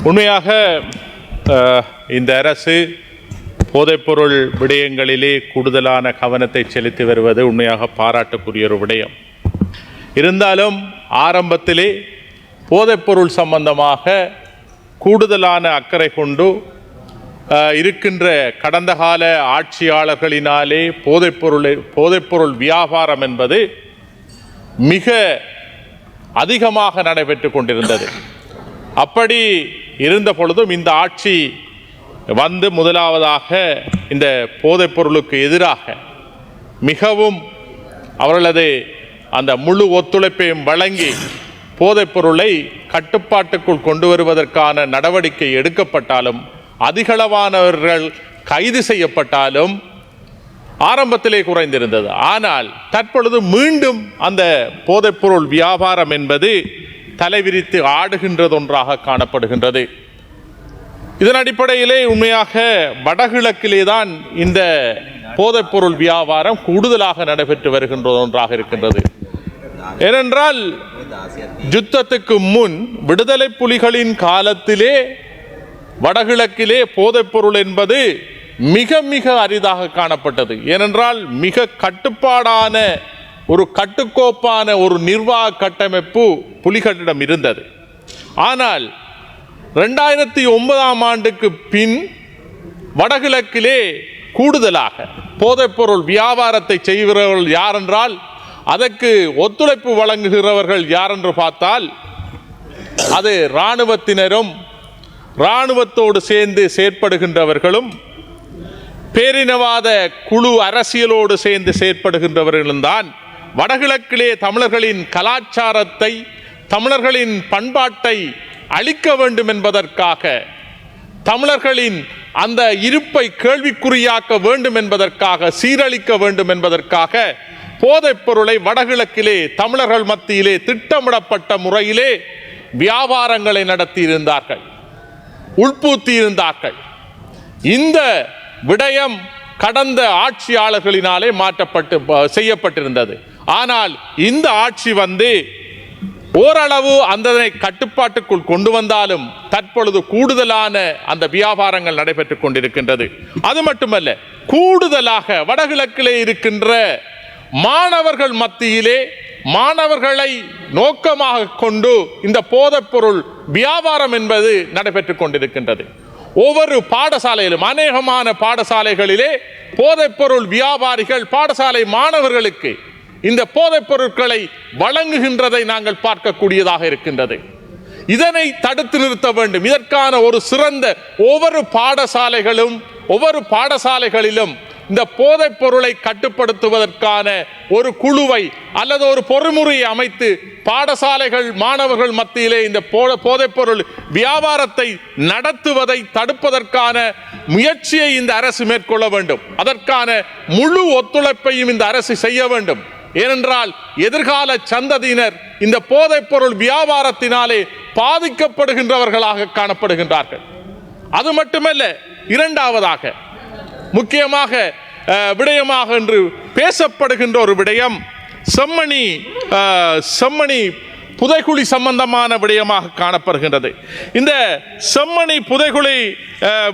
உண்மையாக இந்த அரசு போதைப்பொருள் விடயங்களிலே கூடுதலான கவனத்தை செலுத்தி வருவது உண்மையாக பாராட்டுக்குரிய ஒரு விடயம். இருந்தாலும் ஆரம்பத்திலே போதைப்பொருள் சம்பந்தமாக கூடுதலான அக்கறை கொண்டு இருக்கின்ற கடந்த கால ஆட்சியாளர்களினாலே போதைப்பொருள் வியாபாரம் என்பது மிக அதிகமாக நடைபெற்று கொண்டிருந்தது. அப்படி இருந்த பொழுதும் இந்த ஆட்சி வந்து முதலாவதாக இந்த போதைப்பொருளுக்கு எதிராக மிகவும் அவர்களது அந்த முழு ஒத்துழைப்பையும் வழங்கி போதைப்பொருளை கட்டுப்பாட்டுக்குள் கொண்டு வருவதற்கான நடவடிக்கை எடுக்கப்பட்டாலும் அதிகளவானவர்கள் கைது செய்யப்பட்டாலும் ஆரம்பத்திலே குறைந்திருந்தது. ஆனால் தற்பொழுது மீண்டும் அந்த போதைப்பொருள் வியாபாரம் என்பது தலைவிரித்து ஆடுகின்றது ஒன்றாக காணப்படுகின்றது. இதன் அடிப்படையிலே உண்மையாக வடகிழக்கிலே தான் இந்த போதைப்பொருள் வியாபாரம் கூடுதலாக நடைபெற்று வருகின்ற ஒன்றாக இருக்கின்றது. ஏனென்றால் யுத்தத்துக்கு முன் விடுதலை புலிகளின் காலத்திலே வடகிழக்கிலே போதைப்பொருள் என்பது மிக மிக அரிதாக காணப்பட்டது. ஏனென்றால் மிக கட்டுப்பாடான ஒரு கட்டுக்கோப்பான ஒரு நிர்வாக கட்டமைப்பு புலிகளிடம் இருந்தது. ஆனால் 2009ஆம் ஆண்டுக்கு பின் வடகிழக்கிலே கூடுதலாக போதைப்பொருள் வியாபாரத்தை செய்கிறவர்கள் யார் என்றால் அதற்கு ஒத்துழைப்பு வழங்குகிறவர்கள் யார் என்று பார்த்தால் அது இராணுவத்தினரும் இராணுவத்தோடு சேர்ந்து செயற்படுகின்றவர்களும் பேரினவாத குழு அரசியலோடு சேர்ந்து செயற்படுகின்றவர்களும் தான் வடகிழக்கிலே தமிழர்களின் கலாச்சாரத்தை தமிழர்களின் பண்பாட்டை அழிக்க வேண்டும் என்பதற்காக தமிழர்களின் அந்த இருப்பை கேள்விக்குறியாக்க வேண்டும் என்பதற்காக சீரழிக்க வேண்டும் என்பதற்காக போதைப் பொருளை வடகிழக்கிலே தமிழர்கள் மத்தியிலே திட்டமிடப்பட்ட முறையிலே வியாபாரங்களை நடத்தியிருந்தார்கள், உள்பூத்தியிருந்தார்கள். இந்த விடயம் கடந்த ஆட்சியாளர்களினாலே செய்யப்பட்டிருந்தது. ஆனால் இந்த ஆட்சி வந்து ஓரளவு அதனை கட்டுப்பாட்டுக்குள் கொண்டு வந்தாலும் தற்பொழுது கூடுதலான அந்த வியாபாரங்கள் நடைபெற்றுக் கொண்டிருக்கின்றது. அது மட்டுமல்ல, கூடுதலாக வடகிழக்கிலே இருக்கின்ற மாணவர்கள் மத்தியிலே மாணவர்களை நோக்கமாக கொண்டு இந்த போதைப்பொருள் வியாபாரம் என்பது நடைபெற்றுக் கொண்டிருக்கின்றது. ஒவ்வொரு பாடசாலையிலும் அநேகமான பாடசாலைகளிலே போதைப்பொருள் வியாபாரிகள் பாடசாலை மாணவர்களுக்கு இந்த போதைப் பொருட்களை வழங்குகின்றதை நாங்கள் பார்க்கக்கூடியதாக இருக்கின்றது. இதனை தடுத்து நிறுத்த வேண்டும். இதற்கான ஒரு சிறந்த ஒவ்வொரு பாடசாலைகளிலும் இந்த போதைப் பொருளை கட்டுப்படுத்துவதற்கான ஒரு குழுவை அல்லது ஒரு பொறிமுறையை அமைத்து பாடசாலைகள் மாணவர்கள் மத்தியிலே இந்த போதைப் பொருள் வியாபாரத்தை நடத்துவதை தடுப்பதற்கான முயற்சியை இந்த அரசு மேற்கொள்ள வேண்டும். அதற்கான முழு ஒத்துழைப்பையும் இந்த அரசு செய்ய வேண்டும். ஏனென்றால் எதிர்கால சந்ததியினர் இந்த போதைப் பொருள் வியாபாரத்தினாலே பாதிக்கப்படுகின்றவர்களாக காணப்படுகின்றார்கள். அது மட்டுமல்ல, இரண்டாவதாக முக்கியமாக விடயமாக என்று பேசப்படுகின்ற ஒரு விடயம் செம்மணி புதைகுழி சம்பந்தமான விடயமாக காணப்படுகின்றது. இந்த செம்மணி புதைகுழி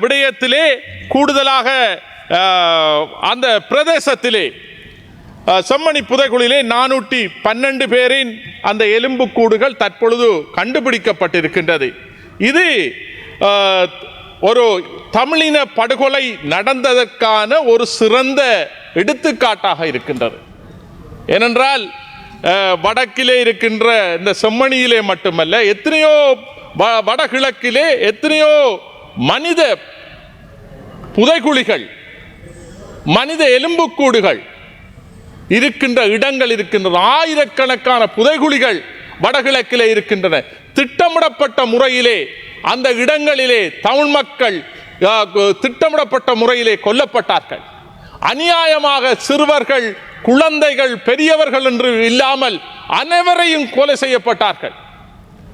விடயத்திலே கூடுதலாக அந்த பிரதேசத்திலே செம்மணி புதைகுழியிலே 412 பேரின் அந்த எலும்புக்கூடுகள் தற்பொழுது கண்டுபிடிக்கப்பட்டிருக்கின்றது. இது ஒரு தமிழின படுகொலை நடந்ததற்கான ஒரு சிறந்த எடுத்துக்காட்டாக இருக்கின்றது. ஏனென்றால் வடக்கிலே இருக்கின்ற இந்த செம்மணியிலே மட்டுமல்ல, எத்தனையோ வடகிழக்கிலே எத்தனையோ மனித புதைகுழிகள் மனித எலும்புக்கூடுகள் இருக்கின்ற இடங்கள் இருக்கின்றன. ஆயிரக்கணக்கான புதைகுழிகள் வடகிழக்கிலே இருக்கின்றன. திட்டமிடப்பட்ட முறையிலே அந்த இடங்களிலே தமிழ் மக்கள் திட்டமிடப்பட்ட முறையிலே கொல்லப்பட்டார்கள். அநியாயமாக சிறுவர்கள், குழந்தைகள், பெரியவர்கள் என்று இல்லாமல் அனைவரையும் கொலை செய்யப்பட்டார்கள்.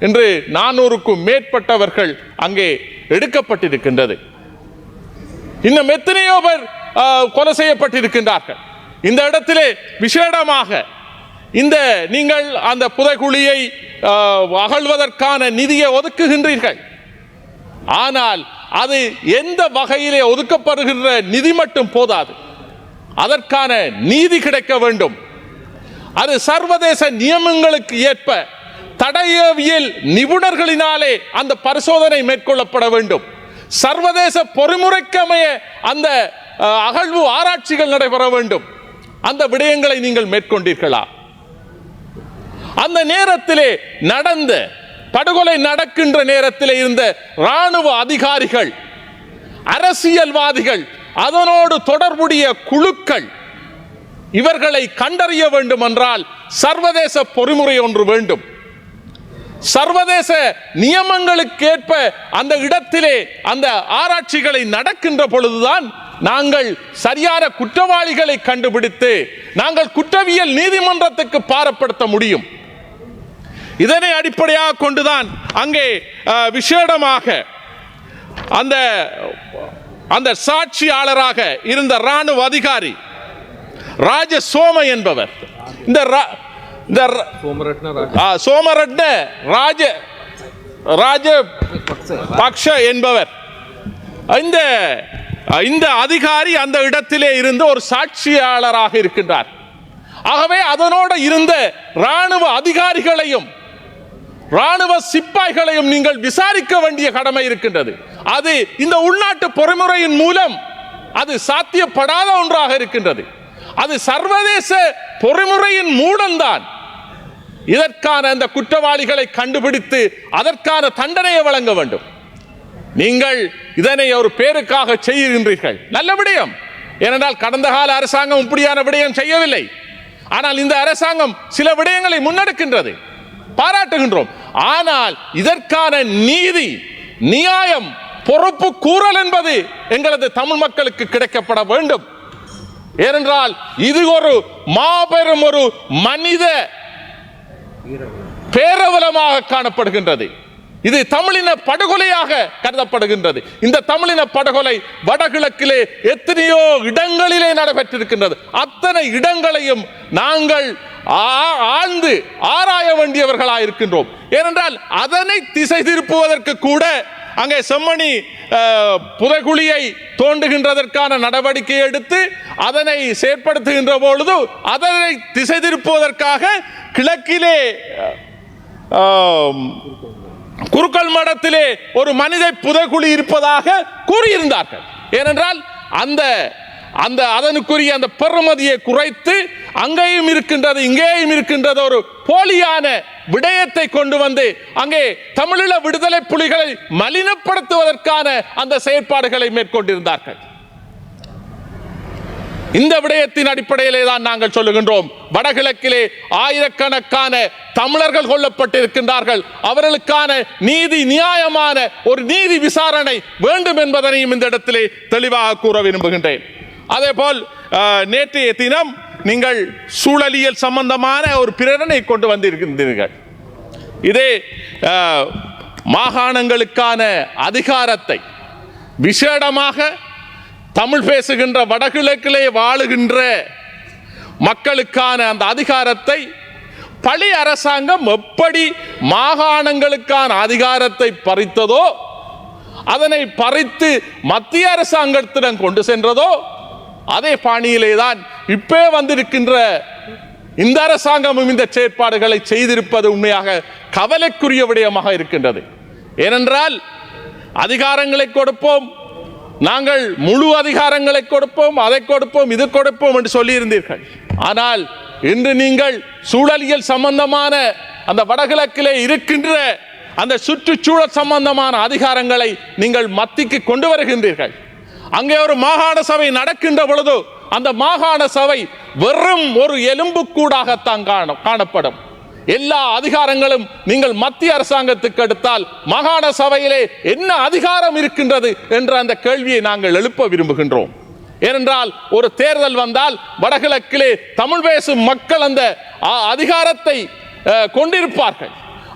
என்று 400க்கும் மேற்பட்டவர்கள் அங்கே எடுக்கப்பட்டிருக்கின்றது. இன்னும் எத்தனையோ பேர் கொலை செய்யப்பட்டிருக்கின்றார்கள். இந்த இடத்திலே விசேடமாக இந்த நீங்கள் அந்த புதைகுழியை அகழ்வதற்கான நிதியை ஒதுக்குகின்றீர்கள். ஆனால் அது எந்த வகையிலே ஒதுக்கப்படுகின்ற நிதி மட்டும் போதாது, அதற்கான நீதி கிடைக்க வேண்டும். அது சர்வதேச நியமங்களுக்கு ஏற்ப தடயவியல் நிபுணர்களினாலே அந்த பரிசோதனை மேற்கொள்ளப்பட வேண்டும். சர்வதேச பொறிமுறைக்கமைய அந்த அகழ்வு ஆராய்ச்சிகள் நடைபெற வேண்டும். அந்த விடயங்களை நீங்கள் மேற்கொண்டீர்களா? அந்த நேரத்திலே நடந்த படுகொலை நடக்கின்ற நேரத்தில் இருந்த இராணுவ அதிகாரிகள், அரசியல்வாதிகள், அதனோடு தொடர்புடைய குழுக்கள், இவர்களை கண்டறிய வேண்டும் என்றால் சர்வதேச பொறிமுறை ஒன்று வேண்டும். சர்வதேச நியமங்களுக்கு ஏற்ப அந்த இடத்திலே அந்த ஆராய்ச்சிகளை நடக்கின்ற பொழுதுதான் நாங்கள் சரியான குற்றவாளிகளை கண்டுபிடித்து நாங்கள் குற்றவியல் நீதிமன்றத்துக்கு பாரப்படுத்த முடியும். இதனை அடிப்படையாக கொண்டுதான் அங்கே விசேடமாக அந்த சாட்சியாளராக இருந்த இராணுவ அதிகாரி ராஜசோம என்பவர், இந்த சோமரட்ன ராஜபக்ஷ என்பவர், இந்த அதிகாரி அந்த இடத்திலே இருந்து ஒரு சாட்சியாளராக இருக்கின்றார். ஆகவே அதனோடு இருந்த இராணுவ அதிகாரிகளையும் இராணுவ சிப்பாய்களையும் நீங்கள் விசாரிக்க வேண்டிய கடமை இருக்கின்றது. அது இந்த உள்நாட்டு பொறிமுறையின் மூலம் அது சாத்தியப்படாத ஒன்றாக இருக்கின்றது. அது சர்வதேச பொறிமுறையின் மூலம்தான் இதற்கான அந்த குற்றவாளிகளை கண்டுபிடித்து அதற்கான தண்டனையை வழங்க வேண்டும். நீங்கள் இதனை ஒரு பேருக்காக செய்கின்றீர்கள், நல்ல விடயம். ஏனென்றால் கடந்த கால அரசாங்கம் இப்படியான விடயம் செய்யவில்லை. ஆனால் இந்த அரசாங்கம் சில விடயங்களை முன்னெடுக்கின்றது, பாராட்டுகின்றோம். ஆனால் இதற்கான நீதி, நியாயம், பொறுப்பு கூறல் என்பது எங்களது தமிழ் மக்களுக்கு கிடைக்கப்பட வேண்டும். ஏனென்றால் இது ஒரு மாபெரும் ஒரு மனித பேரவலமாக காணப்படுகின்றது. இது தமிழின படுகொலையாக கருதப்படுகின்றது. இந்த தமிழின படுகொலை வடகிழக்கிலே எத்தனையோ இடங்களிலே நடைபெற்றிருக்கின்றது. அத்தனை இடங்களையும் நாங்கள் ஆழ்ந்து ஆராய வேண்டியவர்களாக இருக்கின்றோம். ஏனென்றால் அதனை திசை திருப்புவதற்கு கூட அங்கே செம்மணி புதைகுழியை தோண்டுகின்றதற்கான நடவடிக்கை எடுத்து அதனை செயற்படுத்துகின்ற பொழுது அதனை திசை திருப்புவதற்காக கிழக்கிலே குருக்கள் மடத்திலே ஒரு மனித புதைகுழி இருப்பதாக கூறியிருந்தார்கள். ஏனென்றால் அதனுக்குரிய அந்த பெறுமதியை குறைத்து அங்கேயும் இருக்கின்றது இங்கேயும் இருக்கின்றது ஒரு போலியான விடயத்தை கொண்டு வந்து அங்கே தமிழீழ விடுதலை புலிகளை மலினப்படுத்துவதற்கான அந்த செயற்பாடுகளை மேற்கொண்டிருந்தார்கள். இந்த விடயத்தின் அடிப்படையிலே தான் நாங்கள் சொல்லுகின்றோம், வடகிழக்கிலே ஆயிரக்கணக்கான தமிழர்கள் கொல்லப்பட்டிருக்கின்றார்கள். அவர்களுக்கான நீதி, நியாயமான ஒரு நீதி விசாரணை வேண்டும் என்பதனையும் இந்த இடத்திலே தெளிவாக கூற விரும்புகின்றேன். அதேபோல் நேற்றைய தினம் நீங்கள் சூழலியல் சம்பந்தமான ஒரு பிரேரணை கொண்டு வந்திருக்கின்றீர்கள். இதே மாகாணங்களுக்கான அதிகாரத்தை விசேடமாக தமிழ் பேசுகின்ற வடகிழக்கிலே வாழுகின்ற மக்களுக்கான அந்த அதிகாரத்தை பழைய அரசாங்கம் எப்படி மாகாணங்களுக்கான அதிகாரத்தை பறித்ததோ, அதனை பறித்து மத்திய அரசாங்கத்திடம் கொண்டு சென்றதோ, அதே பாணியிலே தான் இப்பே வந்திருக்கின்ற இந்த அரசாங்கமும் இந்த செயற்பாடுகளை செய்திருப்பது உண்மையாக கவலைக்குரிய விடயமாக இருக்கின்றது. ஏனென்றால் அதிகாரங்களை கொடுப்போம், நாங்கள் முழு அதிகாரங்களை கொடுப்போம், அதை கொடுப்போம், இது கொடுப்போம் என்று சொல்லியிருந்தீர்கள். ஆனால் இன்று நீங்கள் சூழலியல் சம்பந்தமான அந்த வடகிழக்கிலே இருக்கின்ற அந்த சுற்றுச்சூழல் சம்பந்தமான அதிகாரங்களை நீங்கள் மத்திக்கு கொண்டு வருகின்றீர்கள். அங்கே ஒரு மாகாண சபை நடக்கின்ற பொழுது அந்த மாகாண சபை வெறும் ஒரு எலும்புக்கூடாகத்தான் காணப்படும். எல்லா அதிகாரங்களும் நீங்கள் மத்திய அரசாங்கத்துக்கு எடுத்தால் மாகாண சபையிலே என்ன அதிகாரம் இருக்கின்றது என்ற அந்த கேள்வியை நாங்கள் எழுப்ப விரும்புகின்றோம். ஏனென்றால் ஒரு தேர்தல் வந்தால் வடகிழக்கிலே தமிழ் பேசும் மக்கள் அந்த அதிகாரத்தை கொண்டிருப்பார்கள்.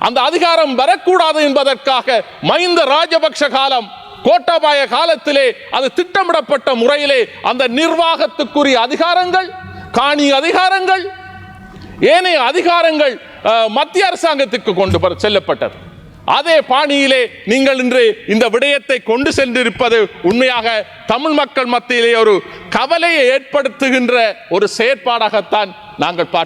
அந்த அதிகாரம் வரக்கூடாது என்பதற்காக மஹிந்த ராஜபக்ஷ காலம், கோட்டாபாய காலத்திலே அது திட்டமிடப்பட்ட முறையிலே அந்த நிர்வாகத்துக்குரிய அதிகாரங்கள், காணி அதிகாரங்கள், ஏனைய அதிகாரங்கள் மத்திய அரசாங்கத்துக்கு கொண்டு செல்லப்பட்டது. அதே பாணியிலே நீங்கள் இன்று இந்த விடயத்தை கொண்டு சென்றிருப்பது உண்மையாக தமிழ் மக்கள் மத்தியிலே ஒரு கவலையை ஏற்படுத்துகின்ற ஒரு செயற்பாடாகத்தான் நாங்கள் பார்க்கிறோம்.